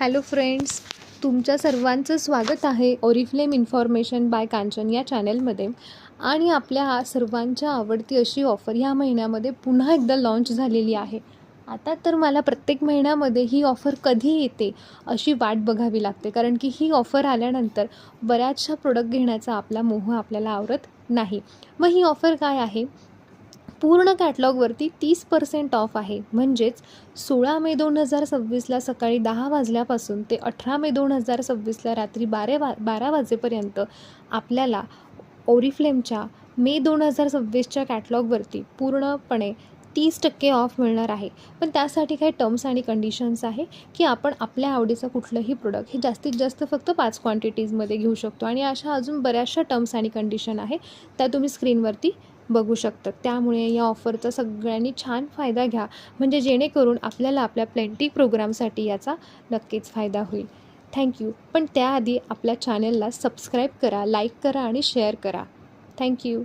Hello friends, तुमच्या सर्वांचं स्वागत आहे ओरिफ्लेम इन्फॉर्मेशन बाय कांचन या चॅनलमध्ये. आणि आपल्या सर्वांच्या आवडती अशी ऑफर ह्या महिन्यामध्ये पुन्हा एकदा लॉन्च झालेली आहे. आता तर मला प्रत्येक महिन्यामध्ये ही ऑफर कधी येते अशी वाट बघावी लागते, कारण की ही ऑफर आल्यानंतर बऱ्याचशा प्रोडक्ट घेण्याचा आपला मोह आपल्याला आवरत नाही. मग ही ऑफर काय आहे? पूर्ण कॅटलॉगवरती 30% ऑफ आहे. म्हणजेच 16 मे 2026ला सकाळी 10 वाजल्यापासून ते 18 मे 2026ला रात्री 12 वाजेपर्यंत आपल्याला ओरिफ्लेमच्या मे 2026च्या कॅटलॉगवरती पूर्णपणे 30% ऑफ मिळणार आहे. पण त्यासाठी काही टर्म्स आणि कंडिशन्स आहे की आपण आपल्या आवडीचं कुठलंही प्रोडक्ट हे जास्तीत जास्त फक्त 5 क्वांटिटीजमध्ये घेऊ शकतो. आणि अशा अजून बऱ्याचशा टर्म्स आणि कंडिशन आहे, त्या तुम्ही स्क्रीनवरती बघू शकतात. त्यामुळे या ऑफरचा सगळ्यांनी छान फायदा घ्या, म्हणजे जेणेकरून आपल्याला आपल्या प्लेंटी प्रोग्रामसाठी याचा नक्कीच फायदा होईल. थँक्यू. पण त्याआधी आपल्या चॅनलला सबस्क्राईब करा, लाईक करा आणि शेअर करा. थँक्यू.